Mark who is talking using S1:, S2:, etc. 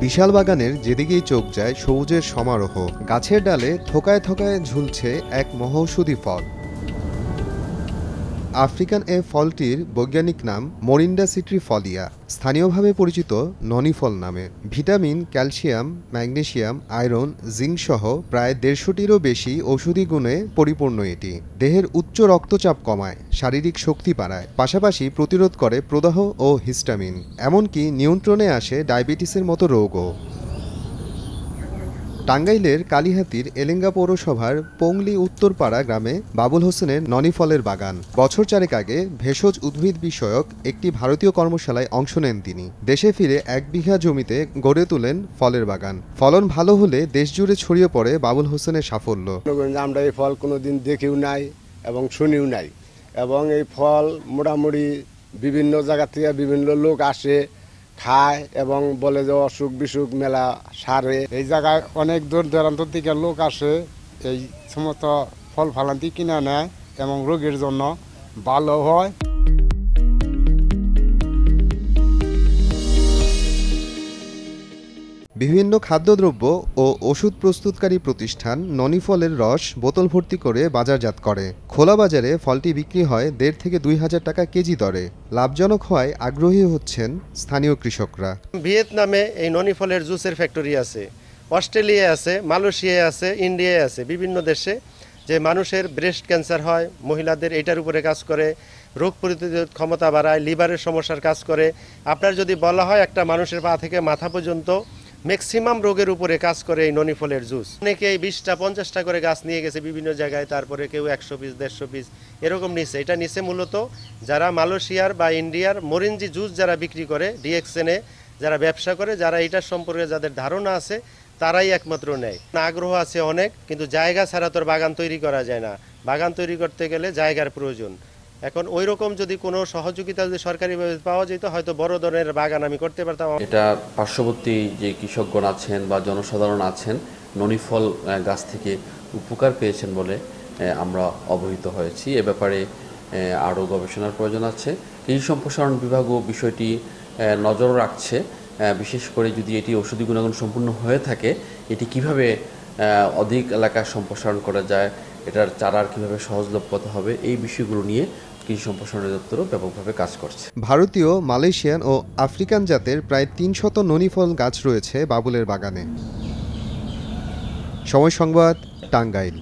S1: বিশাল বাগানের যেদিকেই চোখ যায় সবুজের সমারোহ। গাছের ডালে থোকায় থোকায় ঝুলছে এক মহৌষধি ফল। আফ্রিকান এ ফলটির বৈজ্ঞানিক নাম মোরিন্ডা সিট্রিফলিয়া, স্থানীয়ভাবে পরিচিত ননি ফল নামে। Vitamin, calcium, magnesium, iron, zinc সহ প্রায় ১৫০টিরও বেশি ঔষধি গুণে পরিপূর্ণ এটি। দেহের উচ্চ রক্তচাপ কমায়, শারীরিক শক্তি বাড়ায়, পাশাপাশি প্রতিরোধ করে প্রদাহ ও হিস্টামিন। এমনকি নিয়ন্ত্রণে আসে ডায়াবেটিসের মতো রোগও। টাঙ্গাইলের কালিহাতীর এলেঙ্গা পৌরসভার পংলি উত্তরপাড়া গ্রামে বাবুল হোসেনের ননি ফলের বাগান। বছর চারেক আগে ভেষজ উদ্ভিদ বিষয়ক একটি ভারতীয় কর্মশালায় অংশ নেন তিনি। দেশে ফিরে ১ বিঘা জমিতে গড়ে তোলেন ফলের বাগান। ফলন ভালো হলে দেশজুড়ে ছড়িয়ে পড়ে বাবুল হোসেনের সাফল্য।
S2: আমরা এই ফল কোনোদিন দেখেও নাই এবং শুনিও নাই, এবং এই ফল মোটামুটি বিভিন্ন জায়গা থেকে বিভিন্ন লোক আসে, খায় এবং বলে যে অসুখ বিসুখ মেলা সারে। এই জায়গায় অনেক দূর দূরান্ত থেকে লোক আসে, এই সমস্ত ফল ফালান্তি কিনে নেয় এবং রোগের জন্য ভালো হয়।
S1: বিভিন্ন খাদ্যদ্রব্য ও ওষুধ প্রস্তুতকারী প্রতিষ্ঠান ননি ফলের রস বোতল ভর্তি করে বাজারজাত করে। খোলা বাজারে ফলটি বিক্রি হয় ১.৫ থেকে ২ হাজার টাকা কেজি দরে। লাভজনক হওয়ায় আগ্রহী হচ্ছেন স্থানীয় কৃষকরা।
S3: ভিয়েতনামে এই ননি ফলের জুসের ফ্যাক্টরি আছে, অস্ট্রেলিয়ায় আছে, মালয়েশিয়ায় আছে, ইন্ডিয়ায় আছে, বিভিন্ন দেশে যে মানুষের ব্রেস্ট ক্যান্সার হয়, মহিলাদের এইটার উপরে কাজ করে, রোগ প্রতিরোধ ক্ষমতা বাড়ায়, লিভারের সমস্যার কাজ করে। আপনার যদি বলা হয় একটা মানুষের পা থেকে মাথা পর্যন্ত ম্যাক্সিমাম রোগের উপরে কাজ করে এই ননি ফলের জুস। অনেকে ২০টা ৫০টা করে গাছ নিয়ে গেছে বিভিন্ন জায়গায়, তারপরে কেউ ১০০ পিস ১৫০ পিস এরকম নিচ্ছে। এটা নিচ্ছে মূলত যারা মালয়েশিয়ার বা ইন্ডিয়ার মরিঞ্জি জুস যারা বিক্রি করে, ডিএক্সএনে যারা ব্যবসা করে, যারা এটার সম্পর্কে যাদের ধারণা আছে তারাই একমাত্র নেয়। আগ্রহ আছে অনেক, কিন্তু জায়গা ছাড়া তো বাগান তৈরি করা যায় না। বাগান তৈরি করতে গেলে জায়গার প্রয়োজন। এখন ওই রকম যদি কোনো সহযোগিতা যদি সরকারিভাবে পাওয়া যেত, হয়তো বড় ধরনের বাগান আমি করতে পারতাম।
S4: এটা পার্শ্ববর্তী যে কৃষকগণ আছেন বা জনসাধারণ আছেন ননি ফল গাছ থেকে উপকার পেয়েছেন বলে আমরা অবহিত হয়েছি। এ ব্যাপারে আরও গবেষণার প্রয়োজন আছে। কৃষি সম্প্রসারণ বিভাগও বিষয়টি নজর রাখছে, বিশেষ করে যদি এটি ঔষধি গুণাগুণ সম্পূর্ণ হয়ে থাকে এটি কিভাবে অধিক এলাকায় সম্প্রসারণ করা যায়, এটার চারার কিভাবে সহজলভ্যতা হবে, এই বিষয়গুলো নিয়ে কৃষি সম্প্রসারণ দপ্তরও ব্যাপকভাবে কাজ করছে।
S1: ভারতীয়, মালয়েশিয়ান ও আফ্রিকান জাতের প্রায় ৩০০ ননি ফল গাছ রয়েছে বাবুলের বাগানে। সময় সংবাদ, টাঙ্গাইল।